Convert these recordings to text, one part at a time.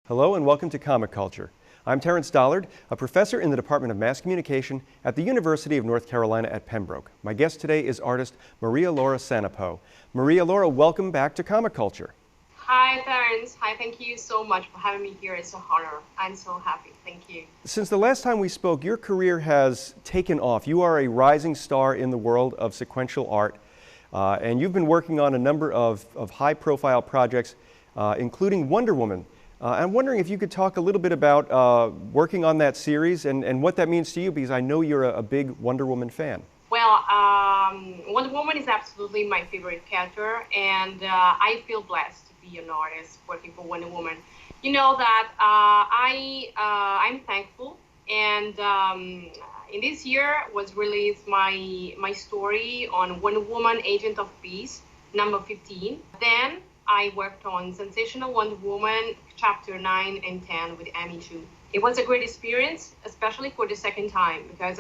Hello and welcome to Comic Culture. I'm Terrence Dollard, a professor in the Department of Mass Communication at the University of North Carolina at Pembroke. My guest today is artist Maria Laura Sanapo. Maria Laura, welcome back to Comic Culture. Hi, Terrence. Hi, thank you so much for having me here. It's an honor. I'm so happy. Thank you. Since the last time we spoke, your career has taken off. You are a rising star in the world of sequential art, and you've been working on a number of high-profile projects, including Wonder Woman. I'm wondering if you could talk a little bit about working on that series and what that means to you, because I know you're a big Wonder Woman fan. Well, Wonder Woman is absolutely my favorite character, and I feel blessed to be an artist working for Wonder Woman. You know that I'm thankful, and in this year was released my story on Wonder Woman, Agent of Peace, number 15. Then I worked on Sensational Wonder Woman, chapter 9 and 10 with Amy Chu. It was a great experience, especially for the second time, because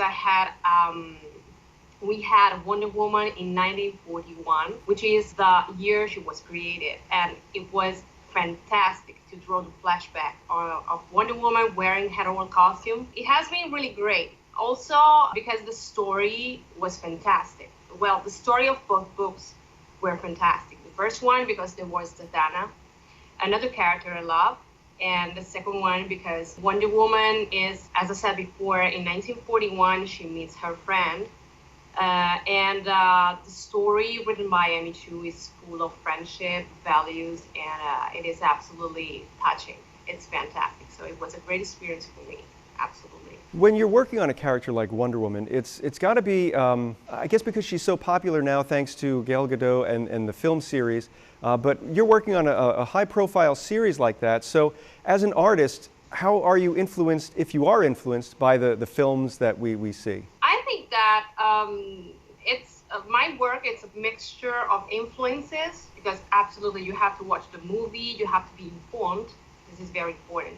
we had Wonder Woman in 1941, which is the year she was created, and it was fantastic to draw the flashback of Wonder Woman wearing her own costume. It has been really great, also because the story was fantastic. Well, the story of both books were fantastic. The first one because there was Zatanna, another character I love, and the second one because Wonder Woman is, as I said before, in 1941 she meets her friend, and the story written by Amy Chu is full of friendship, values, and it is absolutely touching. It's fantastic. So it was a great experience for me, absolutely. When you're working on a character like Wonder Woman, it's got to be, I guess because she's so popular now thanks to Gal Gadot and the film series, but you're working on a high-profile series like that. So as an artist, how are you influenced, if you are influenced, by the films that we see? I think that it's my work. It's a mixture of influences because absolutely you have to watch the movie, you have to be informed. This is very important,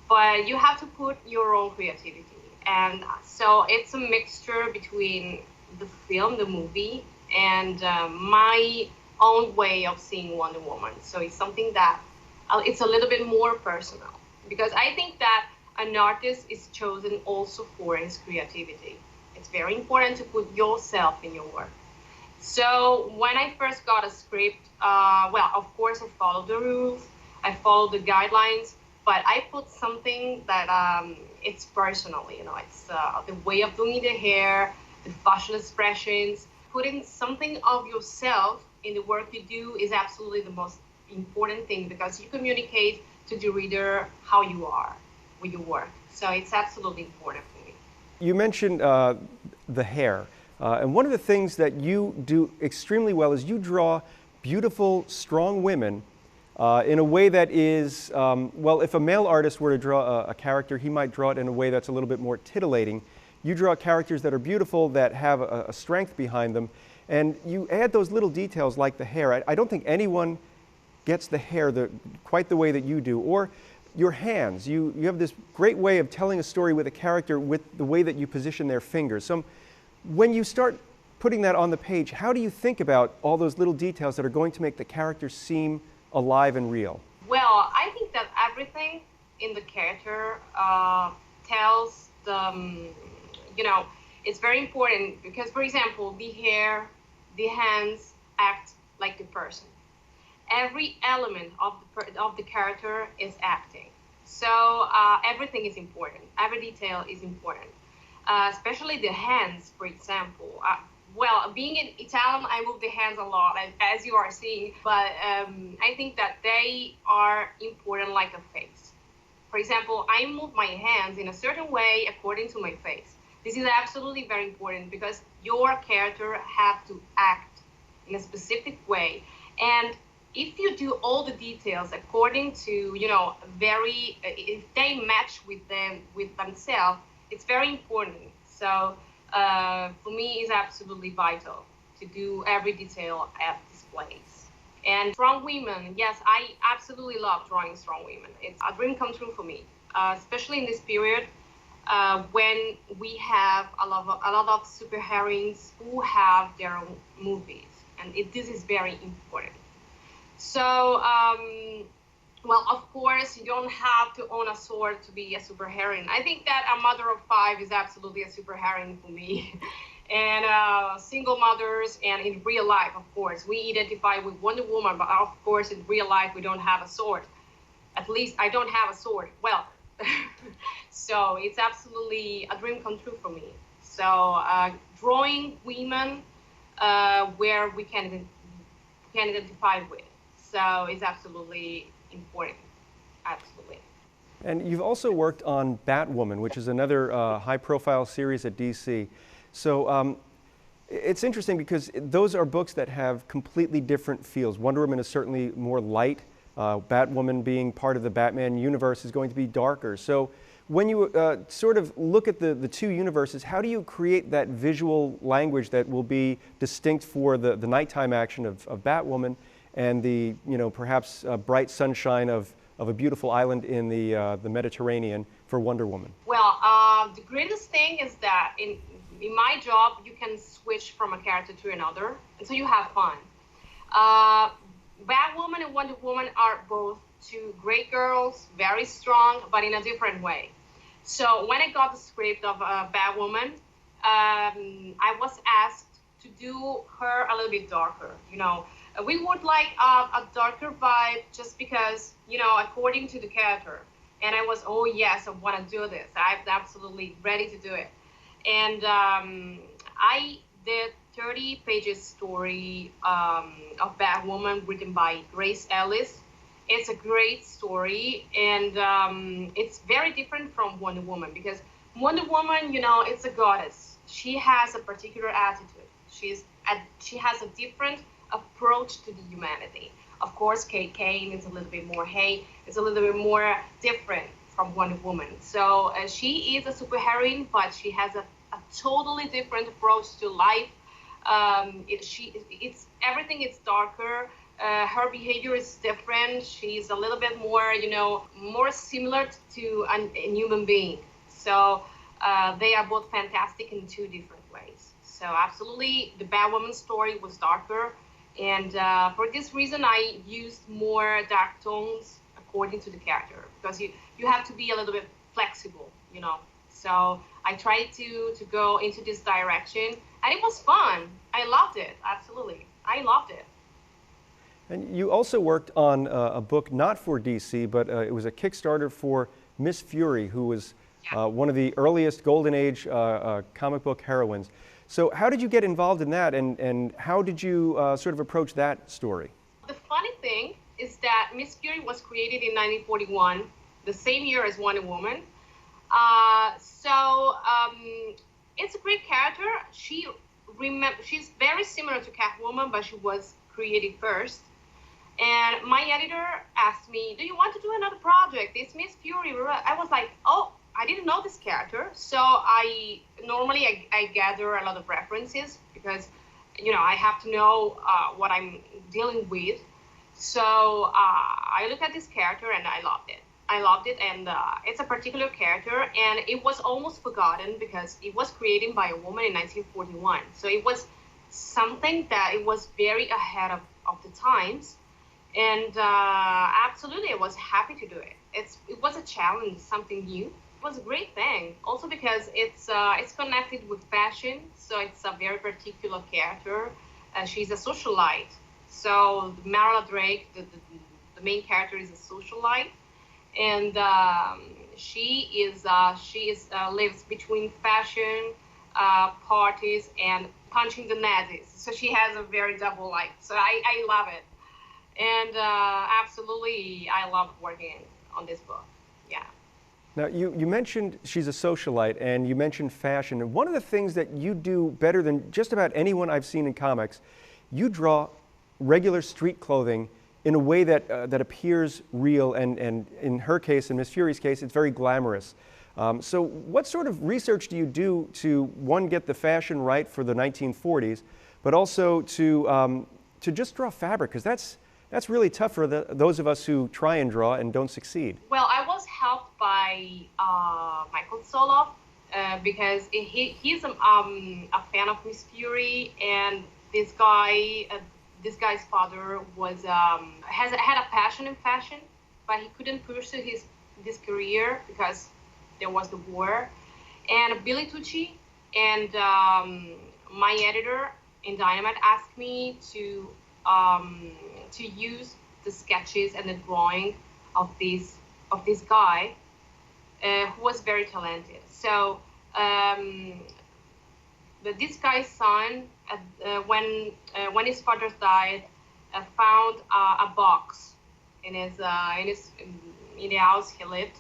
but you have to put your own creativity, and so it's a mixture between the film, the movie, and my own way of seeing Wonder Woman. So it's something that it's a little bit more personal because I think that an artist is chosen also for his creativity. It's very important to put yourself in your work. So when I first got a script, well, of course I followed the rules, I followed the guidelines, but I put something that it's personal, you know, it's the way of doing the hair, the facial expressions. Putting something of yourself in the work you do is absolutely the most important thing because you communicate to the reader how you are with your work. So it's absolutely important for me. You mentioned the hair, and one of the things that you do extremely well is you draw beautiful, strong women in a way that is, well, if a male artist were to draw a character, he might draw it in a way that's a little bit more tittillating. You draw characters that are beautiful, that have a strength behind them, and you add those little details like the hair. I don't think anyone gets the hair quite the way that you do, or your hands. You have this great way of telling a story with a character with the way that you position their fingers. So when you start putting that on the page, how do you think about all those little details that are going to make the character seem alive and real? Well, I think that everything in the character tells the, you know, it's very important because, for example, the hair, the hands act like the person. Every element of the character is acting. So everything is important. Every detail is important, especially the hands, for example. Well, being in Italian, I move the hands a lot, as you are seeing, but I think that they are important like a face. For example, I move my hands in a certain way according to my face. This is absolutely very important because your character have to act in a specific way. And if you do all the details according to, you know, if they match with themselves, it's very important. So for me, it's absolutely vital to do every detail at this place. And strong women, yes, I absolutely love drawing strong women. It's a dream come true for me, especially in this period when we have a lot of superheroines who have their own movies, and this is very important. So Well, of course, you don't have to own a sword to be a superheroine. I think that a mother of five is absolutely a superheroine for me. And single mothers, and in real life, of course, we identify with Wonder Woman, but of course, in real life, we don't have a sword. At least I don't have a sword. Well, so it's absolutely a dream come true for me. So drawing women where we can identify with. So it's absolutely important. Absolutely. And you've also worked on Batwoman, which is another high-profile series at DC. So it's interesting because those are books that have completely different feels. Wonder Woman is certainly more light. Batwoman, being part of the Batman universe, is going to be darker. So when you sort of look at the two universes, how do you create that visual language that will be distinct for the nighttime action of Batwoman and the, perhaps bright sunshine of a beautiful island in the Mediterranean for Wonder Woman? Well, the greatest thing is that in my job, you can switch from a character to another, and so you have fun. Uh, Batwoman and Wonder Woman are both two great girls, very strong, but in a different way. So when I got the script of Batwoman, I was asked to do her a little bit darker. We would like a darker vibe just because, according to the character. And I was, oh yes, I want to do this. I'm absolutely ready to do it. And I did 30 pages story of Batwoman written by Grace Ellis. It's a great story, and it's very different from Wonder Woman because Wonder Woman, it's a goddess. She has a particular attitude. She has a different approach to the humanity. Of course, Kate Kane is a little bit more it's a little bit more different from Wonder Woman. So she is a superheroine, but she has a totally different approach to life. It's everything is darker. Her behavior is different. She's a little bit more, more similar to a human being. So they are both fantastic in two different ways. So absolutely, the Batwoman story was darker. And for this reason, I used more dark tones according to the character because you have to be a little bit flexible. So I tried to go into this direction, and it was fun. I loved it, absolutely. I loved it. And you also worked on a book not for DC, but it was a Kickstarter for Miss Fury, who was one of the earliest Golden Age comic book heroines. So how did you get involved in that, and how did you sort of approach that story? The funny thing is that Miss Fury was created in 1941, the same year as Wonder Woman. So it's a great character. She's very similar to Catwoman, but she was created first. And my editor asked me, do you want to do another project? It's Miss Fury. I was like, oh, I didn't know this character. So I gather a lot of references because, I have to know what I'm dealing with. So I looked at this character and I loved it. And it's a particular character, and it was almost forgotten because it was created by a woman in 1941. So it was something that it was very ahead of the times. And absolutely, I was happy to do it. It was a challenge, something new. It was a great thing. Also because it's connected with fashion, so it's a very particular character. She's a socialite. So Maria Drake, the main character, is a socialite, and she lives between fashion, parties, and punching the Nazis. So she has a very double life. So I love it. And absolutely, I love working on this book. Yeah. Now, you mentioned she's a socialite, and you mentioned fashion. And one of the things that you do better than just about anyone I've seen in comics, you draw regular street clothing in a way that, that appears real, and in her case, in Miss Fury's case, it's very glamorous. So what sort of research do you do to, one, get the fashion right for the 1940s, but also to just draw fabric? Because that's really tough for those of us who try and draw and don't succeed. Well, I was helped by Michael Soloff because he's a fan of Miss Fury, and this guy's father was had a passion in fashion, but he couldn't pursue this career because there was the war. And Billy Tucci and my editor in Dynamite asked me to use the sketches and the drawing of this guy who was very talented. So this guy's son, when his father died, found a box in the house he lived,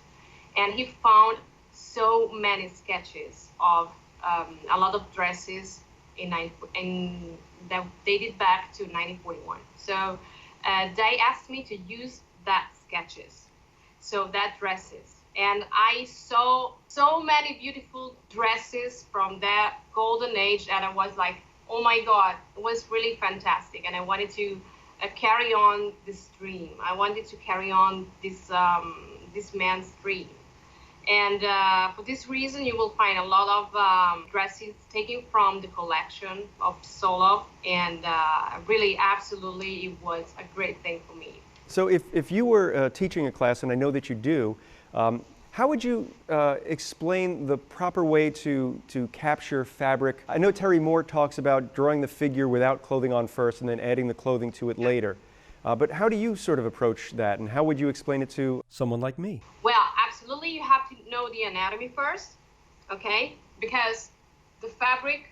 and he found so many sketches of a lot of dresses that dated back to 1941. So they asked me to use that sketches, so that dresses. And I saw so many beautiful dresses from that golden age, and I was like, oh my God, it was really fantastic. And I wanted to carry on this dream. I wanted to carry on this man's dream. And for this reason, you will find a lot of dresses taken from the collection of Solo. And really, absolutely, it was a great thing for me. So if you were teaching a class, and I know that you do, how would you explain the proper way to capture fabric? I know Terry Moore talks about drawing the figure without clothing on first and then adding the clothing to it later. But how do you sort of approach that, and how would you explain it to someone like me? Well, absolutely, you have to know the anatomy first, okay? Because the fabric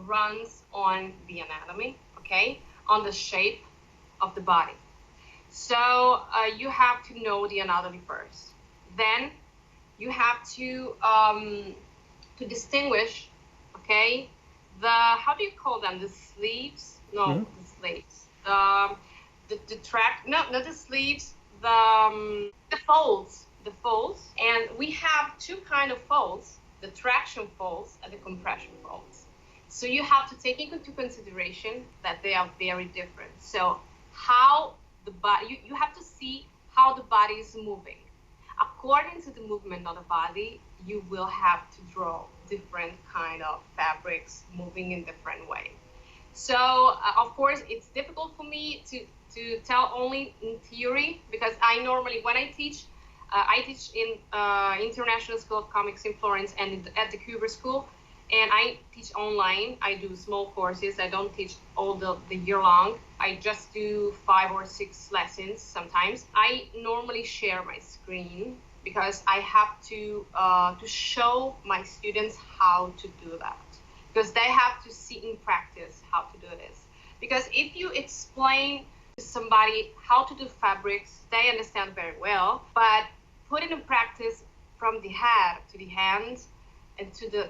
runs on the anatomy, okay? On the shape of the body. So you have to know the anatomy first. Then you have to distinguish, okay, how do you call them? The sleeves? No, the sleeves. The track, not the sleeves, the folds. The folds. And we have two kind of folds, the traction folds and the compression folds. So you have to take into consideration that they are very different. So how the body, you have to see how the body is moving. According to the movement of the body, you will have to draw different kind of fabrics moving in different way. So of course, it's difficult for me to tell only in theory, because I normally, when I teach in International School of Comics in Florence and at the Cuber School, and I teach online. I do small courses. I don't teach all the year long. I just do 5 or 6 lessons sometimes. I normally share my screen because I have to show my students how to do that, because they have to see in practice how to do this. Because if you explain to somebody how to do fabrics, they understand very well, but put it in practice from the head to the hands and to the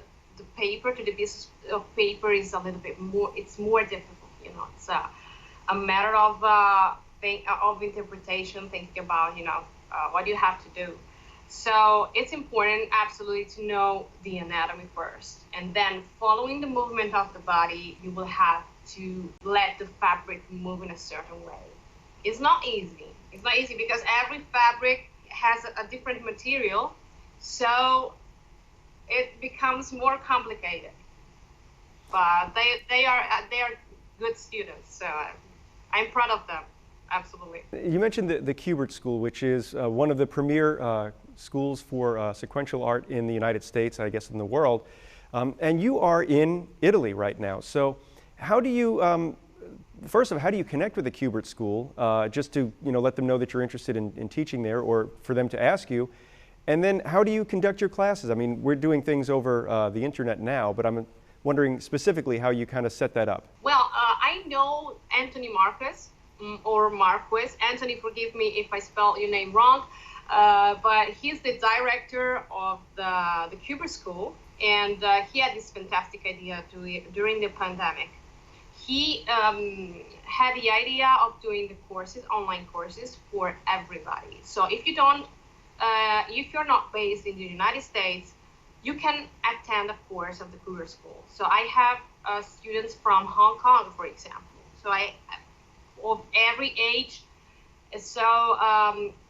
paper, to the piece of paper is a little bit more, it's more difficult, you know. It's a matter of interpretation, thinking about, you know, what you have to do. So it's important absolutely to know the anatomy first, and then following the movement of the body, you will have to let the fabric move in a certain way. It's not easy. It's not easy because every fabric has a different material, so it becomes more complicated. But they are good students, so I'm proud of them. Absolutely. You mentioned the Kubert School, which is one of the premier schools for sequential art in the United States, I guess in the world. And you are in Italy right now. So how do you, first of all, how do you connect with the Kubert School, just to let them know that you're interested in teaching there, or for them to ask you? And then how do you conduct your classes? I mean, we're doing things over the internet now, but I'm wondering specifically how you kind of set that up. Well, I know Anthony Marcus, or Marquez. Anthony, forgive me if I spell your name wrong, but he's the director of the Kubert School, and he had this fantastic idea during the pandemic. He had the idea of doing the courses, online courses for everybody. So if you're not based in the United States, you can attend a course of the Kubert School. So I have students from Hong Kong, for example. So of every age. So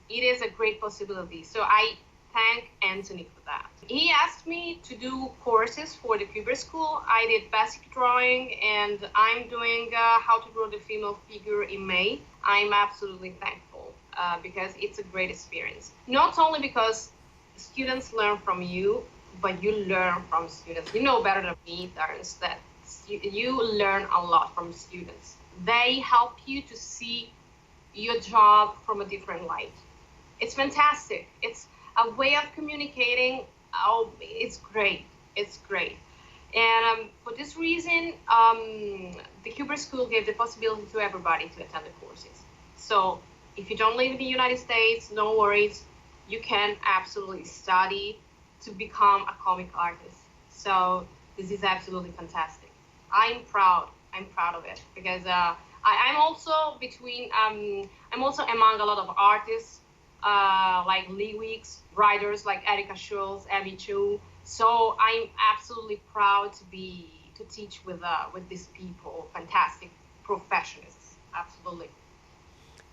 it is a great possibility. So I thank Anthony for that. He asked me to do courses for the Kubert School. I did basic drawing, and I'm doing how to draw the female figure in May. I'm absolutely thankful. because it's a great experience. Not only because students learn from you, but you learn from students. You know better than me, Terence, that you learn a lot from students. They help you to see your job from a different light. It's fantastic. It's a way of communicating. Oh, it's great. It's great. And for this reason, the Cuber School gave the possibility to everybody to attend the courses. So if you don't live in the United States, no worries. You can absolutely study to become a comic artist. So this is absolutely fantastic. I'm proud. I'm proud of it because I'm also between. I'm also among a lot of artists like Lee Weeks, writers like Erika Schultz, Abby Chu. So I'm absolutely proud to teach with these people, fantastic professionals, absolutely.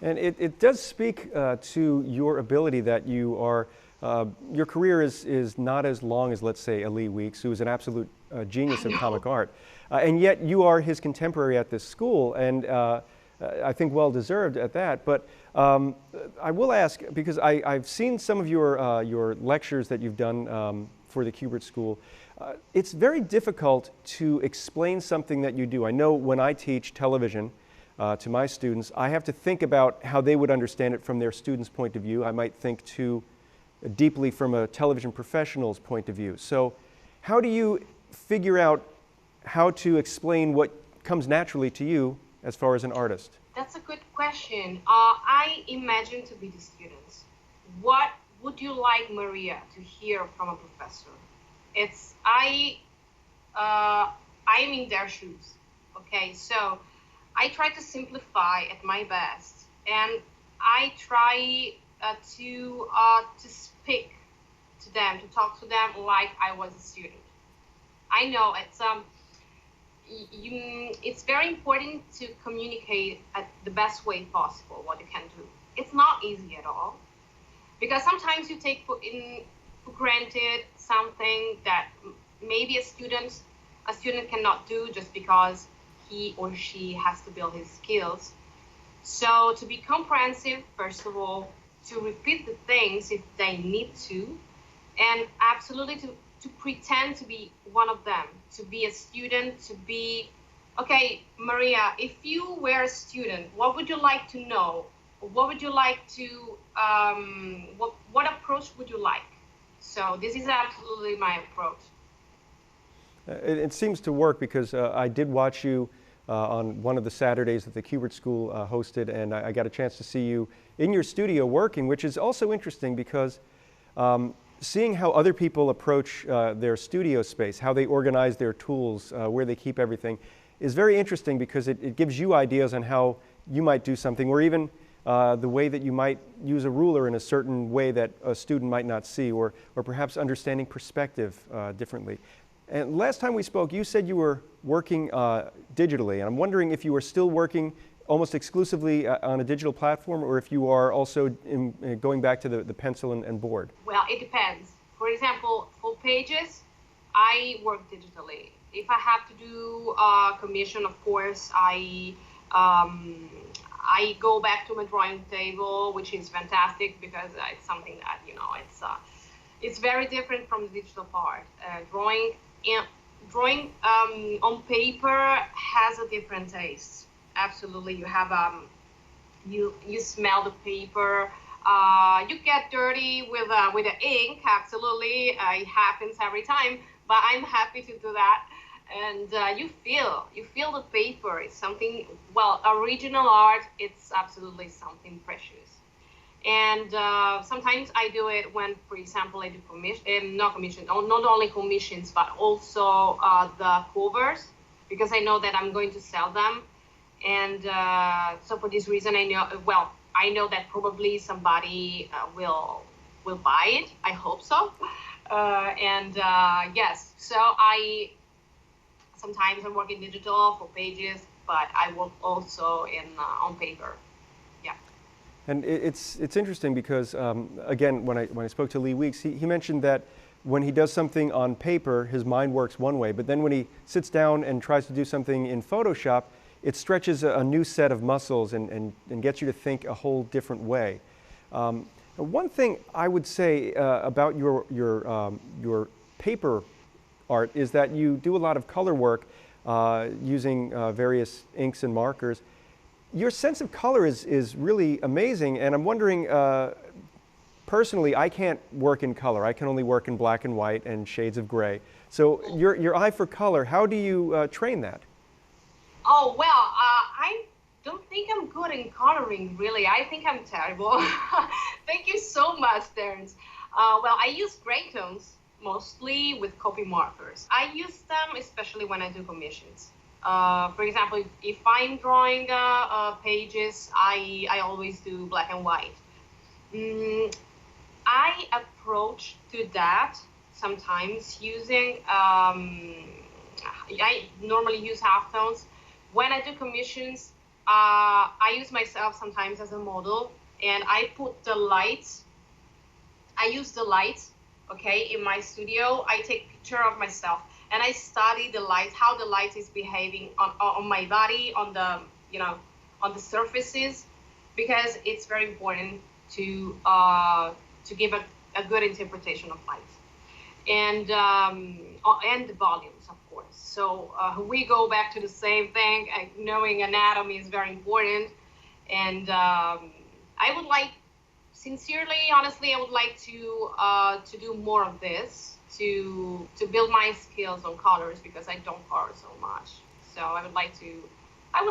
And it does speak to your ability that you are, your career is not as long as, let's say, a Lee Weeks, who is an absolute genius of comic art. And yet you are his contemporary at this school, and I think well deserved at that. But I will ask, because I've seen some of your lectures that you've done for the Kubert School. It's very difficult to explain something that you do. I know when I teach television to my students, I have to think about how they would understand it from their students' point of view. I might think too deeply from a television professional's point of view. So how do you figure out how to explain what comes naturally to you as far as an artist? That's a good question. I imagine to be the students. What would you like, Maria, to hear from a professor? I'm in their shoes. Okay, so I try to simplify at my best, and I try to speak to them, to talk to them like I was a student. I know it's very important to communicate at the best way possible what you can do. It's not easy at all, because sometimes you take for granted something that maybe a student cannot do just because he or she has to build his skills. So to be comprehensive, first of all, to repeat the things if they need to, and absolutely to pretend to be one of them, to be a student, to be, okay, Maria, if you were a student, what would you like to know? What would you like to, what approach would you like? So this is absolutely my approach. It seems to work, because I did watch you on one of the Saturdays that the Kubert School hosted, and I got a chance to see you in your studio working, which is also interesting because seeing how other people approach their studio space, how they organize their tools, where they keep everything, is very interesting, because it gives you ideas on how you might do something, or even the way that you might use a ruler in a certain way that a student might not see, or perhaps understanding perspective differently. And last time we spoke, you said you were working digitally, and I'm wondering if you are still working almost exclusively on a digital platform, or if you are also going back to the pencil and board. Well, it depends. For example, for pages, I work digitally. If I have to do a commission, of course, I go back to my drawing table, which is fantastic, because it's something that, it's very different from the digital part. Drawing on paper has a different taste. Absolutely, you have you smell the paper. You get dirty with the ink. Absolutely, it happens every time. But I'm happy to do that. And you feel the paper. It's something, well, original art. It's absolutely something precious. And sometimes I do it when, for example, I do not only commissions, but also the covers, because I know that I'm going to sell them. And so for this reason, I know that probably somebody will buy it. I hope so. Yes, so sometimes I work in digital for pages, but I work also on paper. Yeah. And it's interesting because, again, when I spoke to Lee Weeks, he mentioned that when he does something on paper, his mind works one way, but then when he sits down and tries to do something in Photoshop, it stretches a new set of muscles and gets you to think a whole different way. One thing I would say about your paper art is that you do a lot of color work using various inks and markers. Your sense of color is really amazing, and I'm wondering, personally, I can't work in color. I can only work in black and white and shades of gray. So your eye for color, how do you train that? Oh, well, I don't think I'm good in coloring, really. I think I'm terrible. Thank you so much, Terence. Well, I use gray tones mostly with copy markers. I use them especially when I do commissions. For example, if I'm drawing pages, I always do black and white. Mm, I approach to that sometimes using, I normally use halftones. When I do commissions, I use myself sometimes as a model, and I put the lights, I use the lights, okay, in my studio. I take picture of myself, and I study the light, how the light is behaving on my body, on the, on the surfaces, because it's very important to give a good interpretation of light, and the volumes, of course. So we go back to the same thing. Knowing anatomy is very important, and I would like, sincerely, honestly, I would like to do more of this to build my skills on colors, because I don't color so much. So I would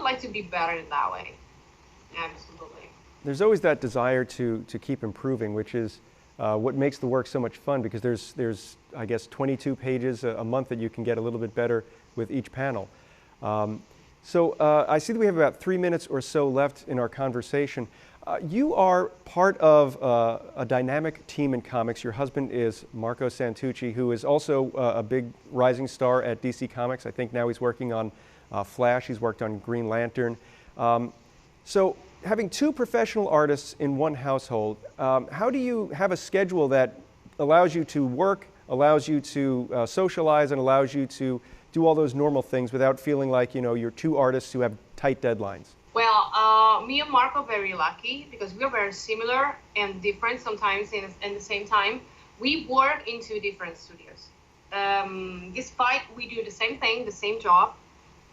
like to be better in that way. Absolutely. There's always that desire to keep improving, which is what makes the work so much fun, because there's I guess 22 pages a month that you can get a little bit better with each panel. So I see that we have about 3 minutes or so left in our conversation. You are part of a dynamic team in comics. Your husband is Marco Santucci, who is also a big rising star at DC Comics. I think now he's working on Flash. He's worked on Green Lantern. So having two professional artists in one household, how do you have a schedule that allows you to work, allows you to socialize, and allows you to do all those normal things without feeling like, you're two artists who have tight deadlines? Well, me and Marco are very lucky because we are very similar and different sometimes in the same time. We work in two different studios. Despite we do the same thing, the same job,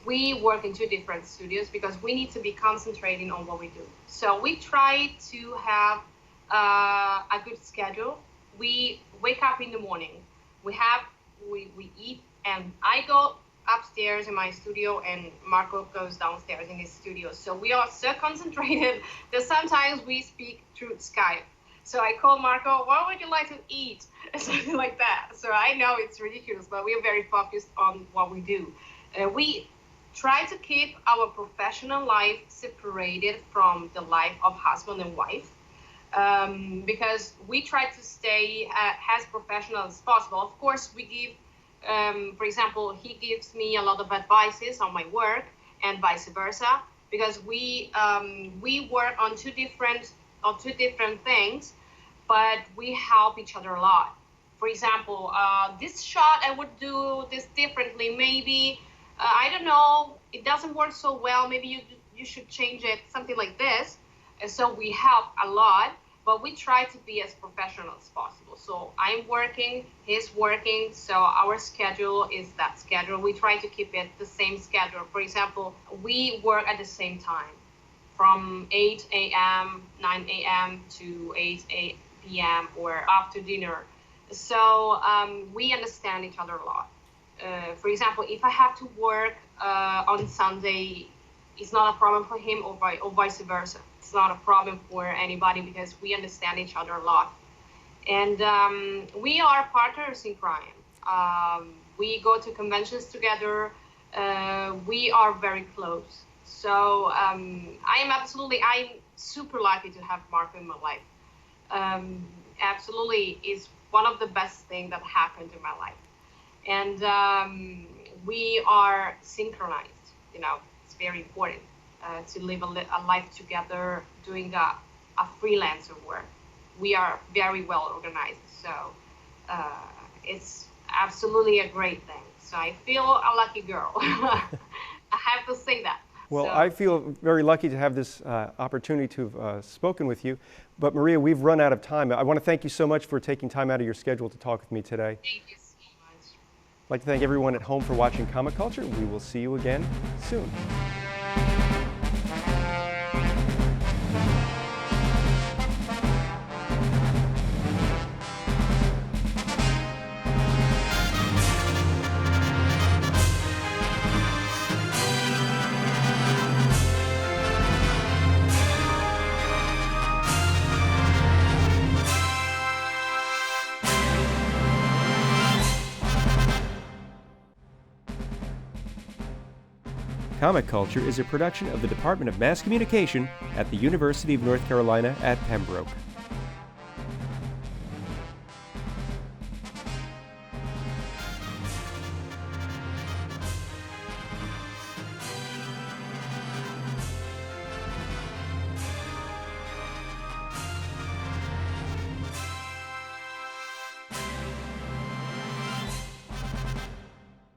we work in two different studios because we need to be concentrating on what we do. So we try to have a good schedule. We wake up in the morning, we eat, and I go upstairs in my studio and Marco goes downstairs in his studio. So we are so concentrated that sometimes we speak through Skype. So I call Marco, what would you like to eat? Something like that. So I know it's ridiculous, but we are very focused on what we do. We try to keep our professional life separated from the life of husband and wife, because we try to stay as professional as possible. Of course, we give, for example, he gives me a lot of advices on my work and vice versa, because we work on two different things, but we help each other a lot. For example, this shot I would do this differently. Maybe I don't know, it doesn't work so well. Maybe you should change it, something like this. And so we help a lot, but we try to be as professional as possible. So I'm working, he's working, so our schedule is that schedule. We try to keep it the same schedule. For example, we work at the same time from 8 a.m., 9 a.m. to 8 p.m. or after dinner. So we understand each other a lot. For example, if I have to work on Sunday, it's not a problem for him, or vice versa. It's not a problem for anybody because we understand each other a lot. And we are partners in crime. We go to conventions together. We are very close. So I'm super lucky to have Marco in my life. Absolutely is one of the best things that happened in my life. And we are synchronized. It's very important to live a life together doing a freelancer work. We are very well organized, so it's absolutely a great thing. So I feel a lucky girl. I have to say that. Well, So, I feel very lucky to have this opportunity to have spoken with you. But Maria, we've run out of time. I want to thank you so much for taking time out of your schedule to talk with me today. thank you so much. I'd like to thank everyone at home for watching Comic Culture. We will see you again soon. Comic Culture is a production of the Department of Mass Communication at the University of North Carolina at Pembroke.